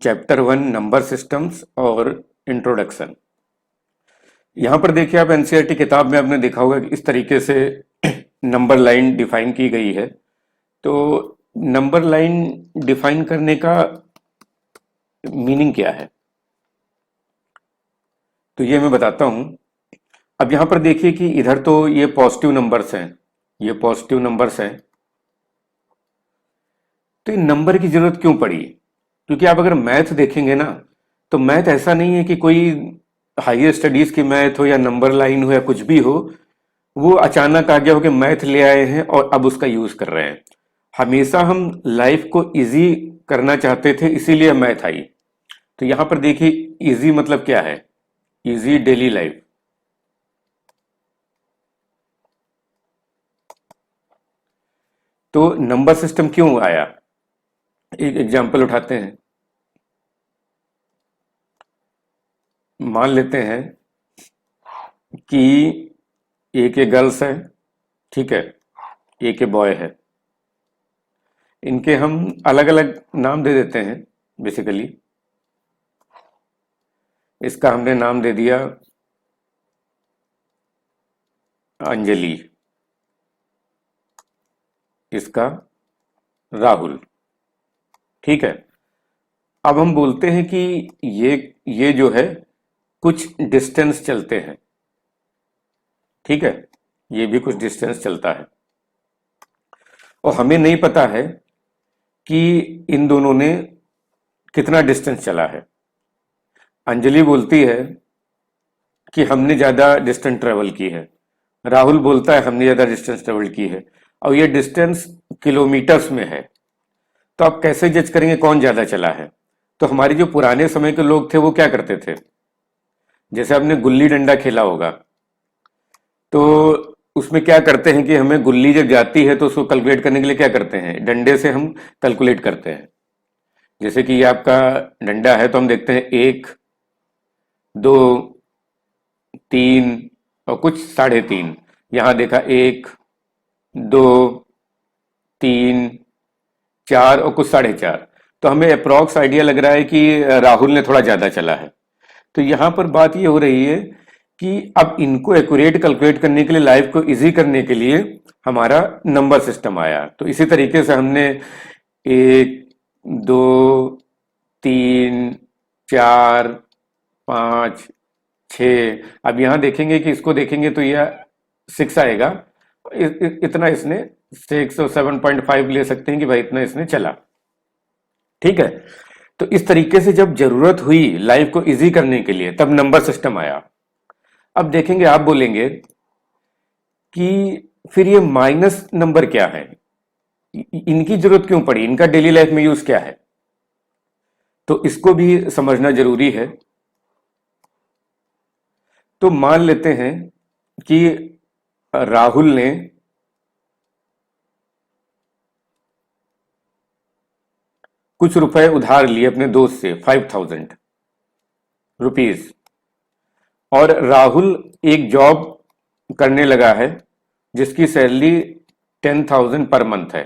Chapter 1 number systems और introduction. यहाँ पर देखिए, आप एनसीईआरटी किताब में आपने देखा होगा कि इस तरीके से नंबर लाइन डिफाइन की गई है। तो नंबर लाइन डिफाइन करने का मीनिंग क्या है, तो ये मैं बताता हूँ। अब यहाँ पर देखिए कि इधर तो ये पॉजिटिव नंबर्स हैं, ये पॉजिटिव नंबर्स हैं। तो इन नंबर की जरूरत क्यों पड़ी? क्योंकि आप अगर मैथ देखेंगे ना, तो मैथ ऐसा नहीं है कि कोई हायर स्टडीज की मैथ हो या नंबर लाइन हो या कुछ भी हो, वो अचानक आ गया हो कि मैथ ले आए हैं और अब उसका यूज कर रहे हैं। हमेशा हम लाइफ को इजी करना चाहते थे, इसीलिए मैथ आई। तो यहां पर देखिए, इजी मतलब क्या है? Easy daily life. तो नंबर सिस्टम क्यों आया? एक एग्जांपल उठाते हैं। मान लेते हैं कि एक ये गर्ल्स है, ठीक है, एक ये बॉय है। इनके हम अलग अलग नाम दे देते हैं। बेसिकली इसका हमने नाम दे दिया अंजलि, इसका राहुल, ठीक है। अब हम बोलते हैं कि ये जो है कुछ डिस्टेंस चलते हैं, ठीक है, ये भी कुछ डिस्टेंस चलता है और हमें नहीं पता है कि इन दोनों ने कितना डिस्टेंस चला है। अंजलि बोलती है कि हमने ज्यादा डिस्टेंस ट्रेवल की है, राहुल बोलता है हमने ज्यादा डिस्टेंस ट्रेवल की है, और ये डिस्टेंस किलोमीटर्स में है। तो आप कैसे जज करेंगे कौन ज्यादा चला है? तो हमारे जो पुराने समय के लोग थे वो क्या करते थे, जैसे आपने गुल्ली डंडा खेला होगा, तो उसमें क्या करते हैं कि हमें गुल्ली जब जाती है तो उसको कैलकुलेट करने के लिए क्या करते हैं, डंडे से हम कैलकुलेट करते हैं। जैसे कि ये आपका डंडा है, तो हम देखते हैं 1, 2, 3 और कुछ 3.5। यहां देखा 1, 2, 3, 4 और कुछ 4.5। तो हमें अप्रॉक्स आइडिया लग रहा है कि राहुल ने थोड़ा ज्यादा चला है। तो यहां पर बात ये हो रही है कि अब इनको एक्यूरेट कैलकुलेट करने के लिए, लाइफ को इजी करने के लिए हमारा नंबर सिस्टम आया। तो इसी तरीके से हमने 1, 2, 3, 4, 5, 6। अब यहां देखेंगे कि इसको देखेंगे तो यह 6 आएगा। इतना इसने 6 और 7.5 ले सकते हैं कि भाई इतना इसने चला, ठीक है। तो इस तरीके से जब जरूरत हुई लाइफ को इजी करने के लिए, तब नंबर सिस्टम आया। अब देखेंगे, आप बोलेंगे कि फिर ये माइनस नंबर क्या है, इनकी जरूरत क्यों पड़ी, इनका डेली लाइफ में यूज क्या है? तो इसको भी समझना जरूरी है। तो मान लेते हैं कि राहुल ने कुछ रुपए उधार लिए अपने दोस्त से, 5,000 रुपीज, और राहुल एक जॉब करने लगा है जिसकी सैलरी 10,000 पर मंथ है,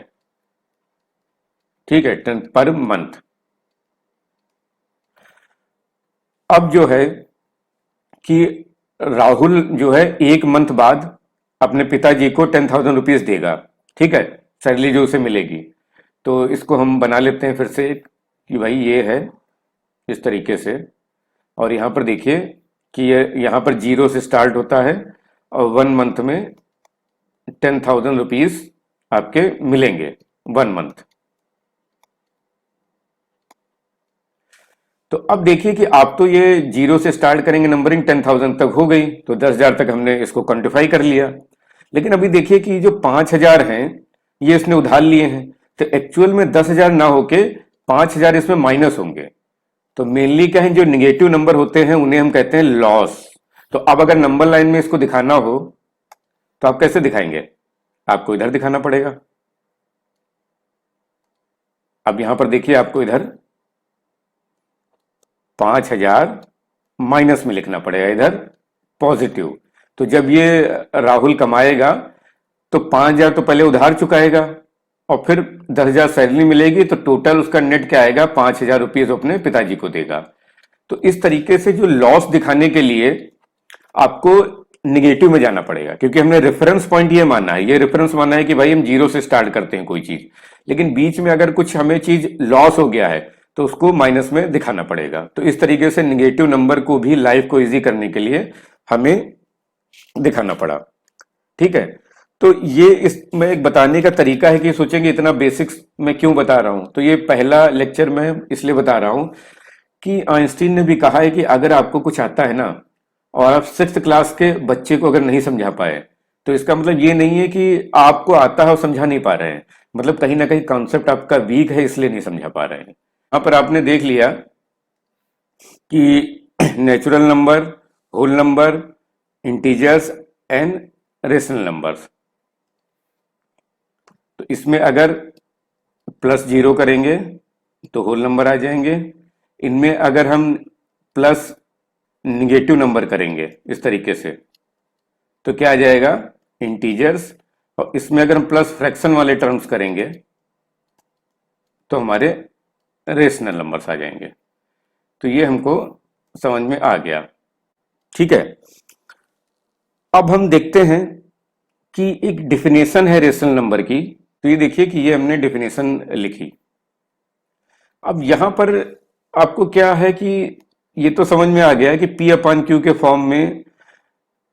ठीक है, 10 पर मंथ। अब जो है कि राहुल जो है एक मंथ बाद अपने पिताजी को 10,000 रुपीज देगा, ठीक है, सैलरी जो उसे मिलेगी। तो इसको हम बना लेते हैं फिर से कि भाई ये है इस तरीके से। और यहां पर देखिए कि ये यहां पर 0 से स्टार्ट होता है और 1 मंथ में 10,000 रुपीज आपके मिलेंगे 1 मंथ। तो अब देखिए कि आप तो ये 0 से स्टार्ट करेंगे, नंबरिंग 10,000 तक हो गई, तो 10,000 तक हमने इसको क्वांटिफाई कर लिया। लेकिन अभी देखिए कि जो 5,000 हैं ये इसने उधार लिए हैं, तो एक्चुअल में 10,000 ना होके 5,000 इसमें माइनस होंगे। तो मेनली क्या है, जो निगेटिव नंबर होते हैं उन्हें हम कहते हैं लॉस। तो अब अगर नंबर लाइन में इसको दिखाना हो तो आप कैसे दिखाएंगे? आपको इधर दिखाना पड़ेगा। अब यहां पर देखिए, आपको इधर 5,000 माइनस में लिखना पड़ेगा, इधर पॉजिटिव। तो जब ये राहुल कमाएगा तो 5,000 तो पहले उधार चुकाएगा, और फिर 10,000 सैलरी मिलेगी, तो टोटल उसका नेट क्या आएगा, 5,000 रुपये अपने पिताजी को देगा। तो इस तरीके से जो लॉस दिखाने के लिए आपको निगेटिव में जाना पड़ेगा, क्योंकि हमने रेफरेंस पॉइंट ये माना है, ये रेफरेंस माना है कि भाई हम जीरो से स्टार्ट करते हैं कोई चीज, लेकिन बीच में अगर कुछ हमें चीज लॉस हो गया है तो उसको माइनस में दिखाना पड़ेगा। तो इस तरीके से निगेटिव नंबर को भी लाइफ को इजी करने के लिए हमें दिखाना पड़ा। ठीक है, तो ये इसमें एक बताने का तरीका है कि सोचेंगे इतना बेसिक्स में क्यों बता रहा हूं। तो ये पहला लेक्चर मैं इसलिए बता रहा हूं कि आइंस्टीन ने भी कहा है कि अगर आपको कुछ आता है ना, और आप 6th क्लास के बच्चे को अगर नहीं समझा पाए, तो इसका मतलब ये नहीं है कि आपको आता है और समझा नहीं पा रहे हैं, मतलब कहीं ना कहीं कॉन्सेप्ट आपका वीक है, इसलिए नहीं समझा पा रहे हैं। यहां पर आपने देख लिया कि natural number, whole number, integers and rational numbers. तो इसमें अगर +0 करेंगे तो होल नंबर आ जाएंगे, इनमें अगर हम प्लस निगेटिव नंबर करेंगे इस तरीके से तो क्या आ जाएगा, इंटीजर्स। और इसमें अगर हम प्लस फ्रैक्शन वाले टर्म्स करेंगे तो हमारे रेशनल नंबर्स आ जाएंगे। तो ये हमको समझ में आ गया। ठीक है, अब हम देखते हैं कि एक डिफिनेशन है रेशनल नंबर की। तो ये देखिए कि ये हमने डिफिनेशन लिखी। अब यहां पर आपको क्या है कि ये तो समझ में आ गया है कि P/Q के फॉर्म में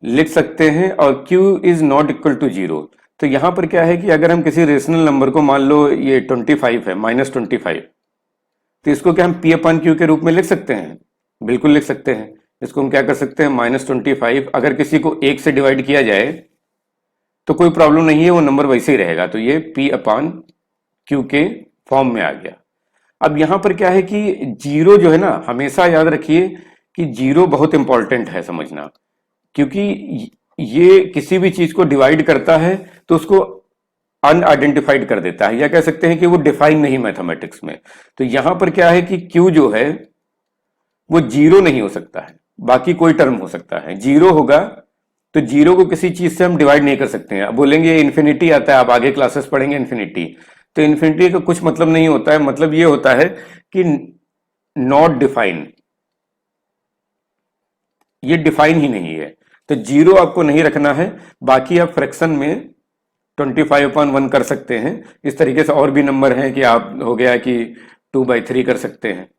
लिख सकते हैं और Q is not equal to 0। तो यहां पर क्या है कि अगर हम किसी रेशनल नंबर को, मान लो ये 25 है, -25, तो इसको क्या हम P/Q के रूप में लिख सकते हैं? बिल्कुल लिख सकते हैं। इसको हम क्या कर सकते हैं, -25 अगर किसी को 1 से डिवाइड किया जाए तो कोई प्रॉब्लम नहीं है, वो नंबर वैसे ही रहेगा। तो ये P/Q के फॉर्म में आ गया। अब यहां पर क्या है कि जीरो जो है ना, हमेशा याद रखिए कि जीरो बहुत इंपॉर्टेंट है समझना, क्योंकि ये किसी भी चीज को डिवाइड करता है तो उसको अनआइडेंटिफाइड कर देता है, या कह सकते हैं कि वो डिफाइन नहीं मैथमेटिक्स में। तो यहां पर क्या है कि क्यू जो है वो जीरो नहीं हो सकता है, बाकी कोई टर्म हो सकता है। जीरो होगा तो जीरो को किसी चीज से हम डिवाइड नहीं कर सकते हैं। अब बोलेंगे इन्फिनिटी आता है, आप आगे क्लासेस पढ़ेंगे इन्फिनिटी, तो इन्फिनिटी का कुछ मतलब नहीं होता है। मतलब ये होता है कि नॉट डिफाइन, ये डिफाइन ही नहीं है। तो जीरो आपको नहीं रखना है, बाकी आप फ्रैक्शन में 25/1 कर सकते हैं। इस तरीके से और भी नंबर हैं कि आप हो गया कि 2/3 कर सकते हैं।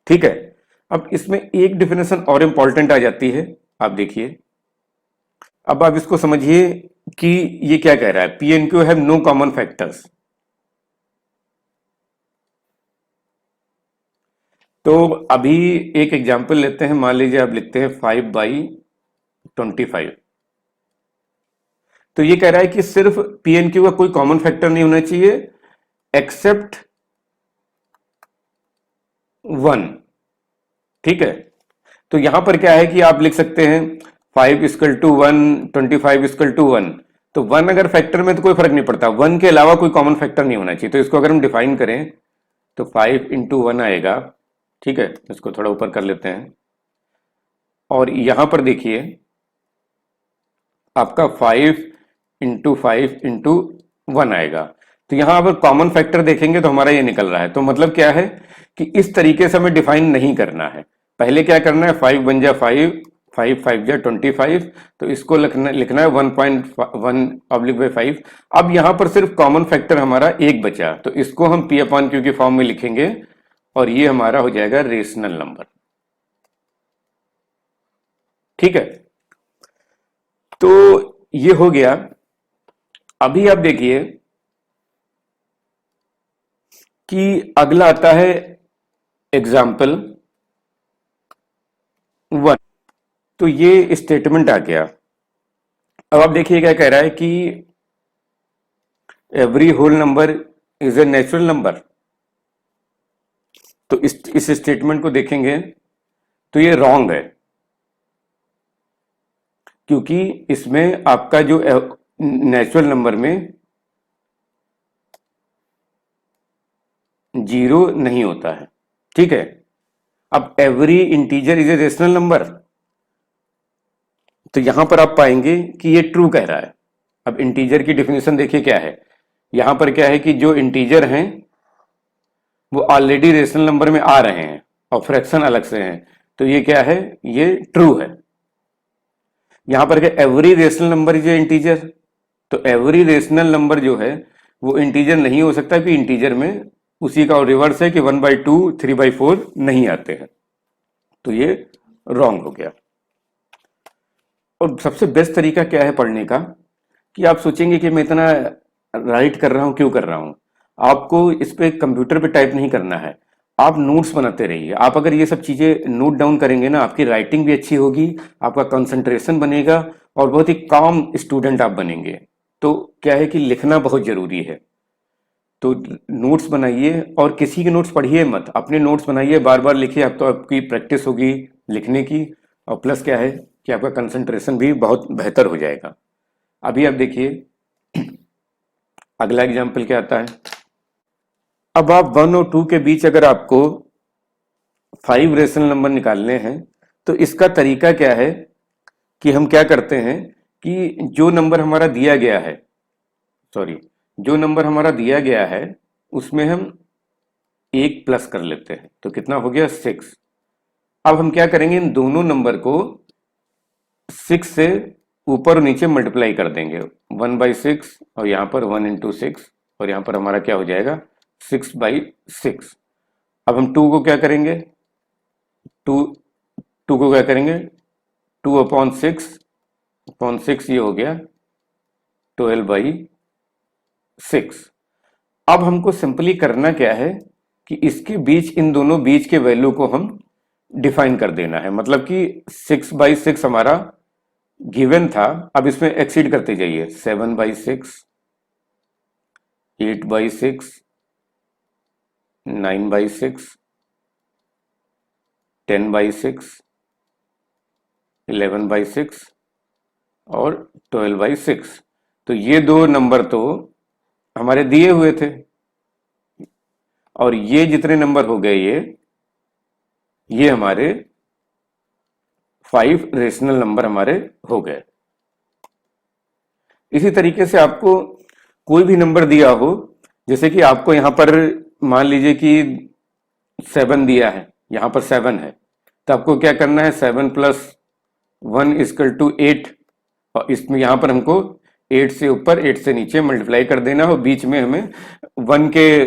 ठीक है, अब इसमें एक डिफिनेशन और इंपॉर्टेंट आ जाती है। आप देखिए, अब आप इसको समझिए कि ये क्या कह रहा है, P&Q have no common factors. तो अभी एक एग्जांपल लेते हैं, मान लीजिए आप लिखते हैं 5/25। तो ये कह रहा है कि सिर्फ P&Q का कोई कॉमन फैक्टर नहीं होना चाहिए एक्सेप्ट 1। ठीक है, तो यहां पर क्या है कि आप लिख सकते हैं 5=1, 25=1। तो 1 अगर फैक्टर में तो कोई फर्क नहीं पड़ता, 1 के अलावा कोई कॉमन फैक्टर नहीं होना चाहिए। तो इसको अगर हम डिफाइन करें तो 5 × 1 आएगा। ठीक है, इसको थोड़ा ऊपर कर लेते हैं, और यहां पर देखिए आपका 5 × 5 × 1 आएगा। तो यहां अगर कॉमन फैक्टर देखेंगे तो हमारा ये निकल रहा है। तो मतलब क्या है कि इस तरीके से हमें डिफाइन नहीं करना है। पहले क्या करना है, 5 बन जा 5, 5 5 जा 25, तो इसको लिखना है 1.1/5। अब यहां पर सिर्फ कॉमन फैक्टर हमारा एक बचा, तो इसको हम P/Q के फॉर्म में लिखेंगे और ये हमारा हो जाएगा रेशनल नंबर। ठीक है, तो ये हो गया। अभी आप देखिए कि अगला आता है एग्जाम्पल 1। तो ये स्टेटमेंट आ गया। अब आप देखिए क्या कह रहा है कि every whole number is a natural number. तो इस स्टेटमेंट को देखेंगे तो ये रॉन्ग है, क्योंकि इसमें आपका जो नेचुरल नंबर में जीरो नहीं होता है। ठीक है, अब every integer is a rational number, तो यहां पर आप पाएंगे कि ये ट्रू कह रहा है। अब इंटीजर की डेफिनेशन देखिए क्या है, यहां पर क्या है कि जो इंटीजर हैं वो ऑलरेडी रेशनल नंबर में आ रहे हैं और फ्रैक्शन अलग से हैं, तो ये क्या है, ये ट्रू है। यहां पर क्या every rational number is a integer, तो एवरी रेशनल नंबर जो है वो इंटीजर नहीं हो सकता, कि इंटीजर में उसी का रिवर्स है कि 1/2 3/4 नहीं आते हैं, तो ये रॉन्ग हो गया। और सबसे बेस्ट तरीका क्या है पढ़ने का, कि आप सोचेंगे कि मैं इतना राइट कर रहा हूं, क्यों कर रहा हूं। आपको इस पे कंप्यूटर पे टाइप नहीं करना है, आप नोट्स बनाते रहिए। आप अगर ये सब चीजें नोट डाउन करेंगे ना, आपकी राइटिंग भी अच्छी होगी, आपका कंसंट्रेशन बनेगा और बहुत ही काम स्टूडेंट आप बनेंगे। तो क्या है कि लिखना बहुत जरूरी है, तो नोट्स बनाइए और किसी के नोट्स पढ़िए मत, अपने नोट्स बनाइए, बार बार लिखिए, अब तो आपकी प्रैक्टिस होगी लिखने की, और प्लस क्या है कि आपका कंसंट्रेशन भी बहुत बेहतर हो जाएगा। अभी आप देखिए अगला एग्जाम्पल क्या आता है। अब आप 1 और 2 के बीच अगर आपको 5 रेशनल नंबर निकालने हैं, तो इसका तरीका क्या है कि हम क्या करते हैं कि जो नंबर हमारा दिया गया है, सॉरी, जो नंबर हमारा दिया गया है उसमें हम 1 प्लस कर लेते हैं, तो कितना हो गया 6। अब हम क्या करेंगे, इन दोनों नंबर को 6 से ऊपर और नीचे मल्टीप्लाई कर देंगे, 1/6 और यहाँ पर 1 × 6, और यहाँ पर हमारा क्या हो जाएगा 6/6। अब हम 2 को क्या करेंगे, 2 को क्या करेंगे 2/6 ये हो गया 12/6। अब हमको सिंपली करना क्या है कि इसके बीच, इन दोनों बीच के वैल्यू को हम डिफाइन कर देना है। मतलब कि 6/6 हमारा गिवन था, अब इसमें एक्सीड करते जाइए, 7/6, 8/6, 9/6, 10/6, 11/6 और 12/6। तो ये दो नंबर तो हमारे दिए हुए थे, और ये जितने नंबर हो गए ये हमारे 5 रेशनल नंबर हमारे हो गए। इसी तरीके से आपको कोई भी नंबर दिया हो, जैसे कि आपको यहां पर मान लीजिए कि 7 दिया है, यहां पर 7 है, तो आपको क्या करना है, 7 + 1 = 8, और इसमें यहां पर हमको 8 से ऊपर 8 से नीचे मल्टीप्लाई कर देना, और बीच में हमें 1 के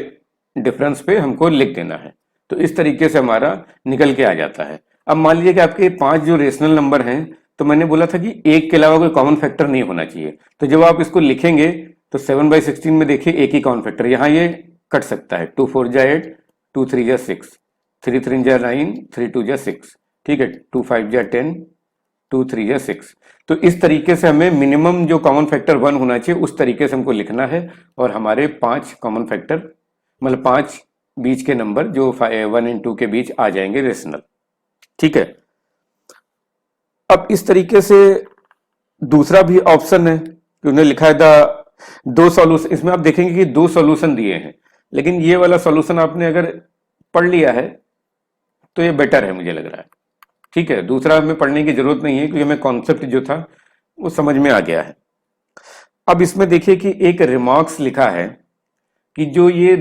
डिफरेंस पे हमको लिख देना है। तो इस तरीके से हमारा निकल के आ जाता है। अब मान लीजिए कि आपके 5 जो रेशनल नंबर हैं, तो मैंने बोला था कि एक के अलावा कोई कॉमन फैक्टर नहीं होना चाहिए, तो जब आप इसको लिखेंगे तो 7/16 में देखिए एक ही कॉमन फैक्टर, यहाँ ये कट सकता है, 2 4 जा 8, 2 3 जा 6, 3 3 जा 9, 3 2 जा 6, ठीक है, 2 5 जा 10, 2 3 जा 6। तो इस तरीके से हमें मिनिमम जो कॉमन फैक्टर 1 होना चाहिए उस तरीके से हमको लिखना है, और हमारे 5 कॉमन फैक्टर, मतलब 5 बीच के नंबर जो 1 और 2 के बीच आ जाएंगे रेशनल, ठीक है। अब इस तरीके से दूसरा भी ऑप्शन है कि उन्हें लिखा है दो सॉल्यूशन, इसमें आप देखेंगे कि 2 सॉल्यूशन दिए हैं, लेकिन ये वाला सॉल्यूशन आपने अगर पढ़ लिया है तो ये बेटर है मुझे लग रहा है, ठीक है। दूसरा हमें पढ़ने की जरूरत नहीं है, क्योंकि हमें कॉन्सेप्ट जो था वो समझ में आ गया है। अब इसमें देखिए कि एक रिमार्क्स लिखा है कि जो ये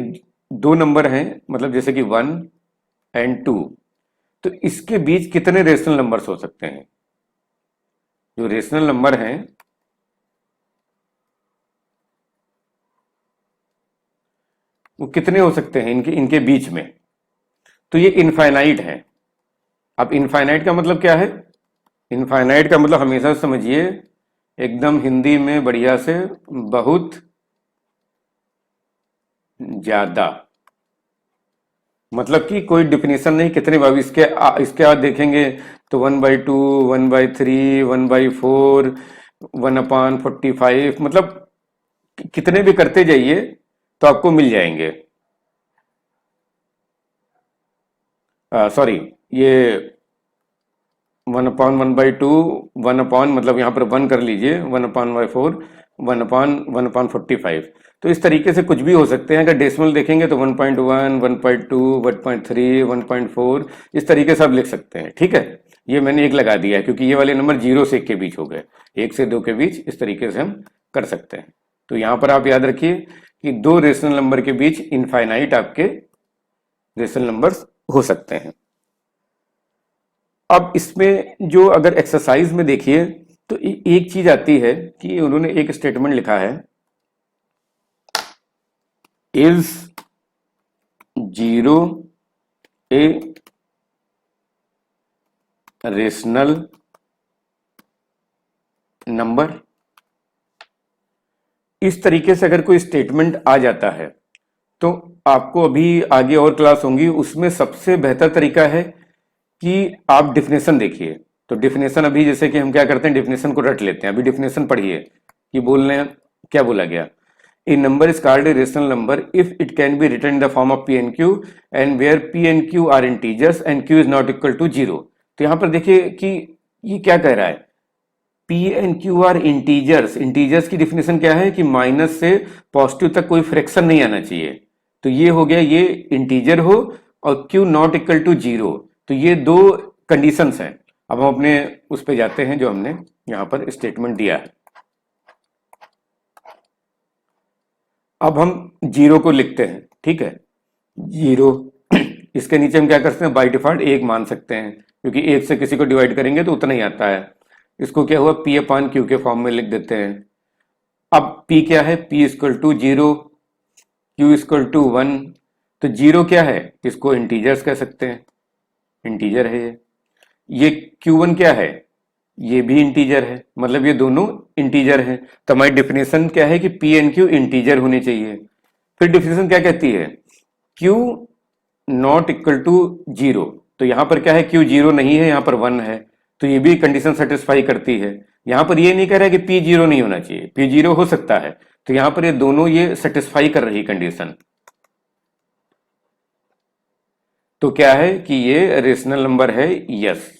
2 नंबर हैं, मतलब जैसे कि 1 और 2, तो इसके बीच कितने रेशनल नंबर्स हो सकते हैं। जो रेशनल नंबर हैं वो कितने हो सकते हैं इनके बीच में, तो ये इनफाइनाइट है। अब इनफाइनाइट का मतलब क्या है, इनफाइनाइट का मतलब हमेशा समझिए एकदम हिंदी में बढ़िया से, बहुत ज्यादा, मतलब कि कोई डिफिनेशन नहीं, कितने बार इसके बाद देखेंगे तो 1/2, 1/3, 1/4, 1/45, मतलब कितने भी करते जाइए तो आपको मिल जाएंगे। सॉरी, ये 1/1/2, 1 मतलब यहाँ पर 1 कर लीजिए, 1/4, 1/1/45, तो इस तरीके से कुछ भी हो सकते हैं। अगर डेसिमल देखेंगे तो 1.1, 1.2, 1.3, 1.4, इस तरीके से आप लिख सकते हैं, ठीक है। ये मैंने एक लगा दिया है क्योंकि ये वाले नंबर 0 से 1 के बीच हो गए, 1 से 2 के बीच, इस तरीके से हम कर सकते हैं। तो यहाँ पर आप याद रखिए कि दो रेशनल नंबर के बीच इनफाइनाइट आपके रेशनल नंबर्स हो सकते हैं। अब इसमें जो अगर एक्सरसाइज में देखिए तो एक चीज आती है कि उन्होंने एक स्टेटमेंट लिखा है, is zero A rational number. इस तरीके से अगर कोई स्टेटमेंट आ जाता है तो आपको अभी आगे और क्लास होंगी, उसमें सबसे बेहतर तरीका है कि आप डिफिनेशन देखिए। तो डिफिनेशन अभी जैसे कि हम क्या करते हैं, डिफिनेशन को रट लेते हैं। अभी डिफिनेशन पढ़िए कि बोलने क्या बोला गया। A number is called a rational number if it can be written in the form of P N Q and where P N Q are integers and Q is not equal to zero. तो यहां पर देखिए कि ये क्या कह रहा है, P N Q are integers. Integers की डिफिनेशन क्या है कि माइनस से पॉजिटिव तक कोई फ्रैक्शन नहीं आना चाहिए। तो ये हो गया, ये इंटीजर हो और q not equal to zero. तो ये दो कंडीशंस हैं। अब हम अपने उस पे जाते हैं जो हमने यहां पर स्टेटमेंट दिया है। अब हम जीरो को लिखते हैं, ठीक है। जीरो इसके नीचे हम क्या करते हैं, बाय डिफॉल्ट एक मान सकते हैं, क्योंकि एक से किसी को डिवाइड करेंगे तो उतना ही आता है। इसको क्या हुआ, पी अपान क्यू के फॉर्म में लिख देते हैं। अब पी क्या है, p equal to zero, q equal to one. तो जीरो क्या है, इसको इंटीजर्स कह सकते हैं, इंटीजर है ये क्यू वन क्या है, ये भी इंटीजर है, मतलब ये दोनों इंटीजर हैं। तो हमारी डिफिनेशन क्या है कि पी एन क्यू इंटीजर होने चाहिए। फिर डिफिनेशन क्या कहती है, q not equal to zero. तो यहां पर क्या है, क्यू जीरो नहीं है, यहां पर वन है, तो ये भी कंडीशन सेटिस्फाई करती है। यहां पर ये नहीं कह रहा है कि पी जीरो नहीं होना चाहिए, पी जीरो हो सकता है। तो यहां पर ये दोनों ये सेटिस्फाई कर रही कंडीशन। तो क्या है कि ये रेशनल नंबर है, यस।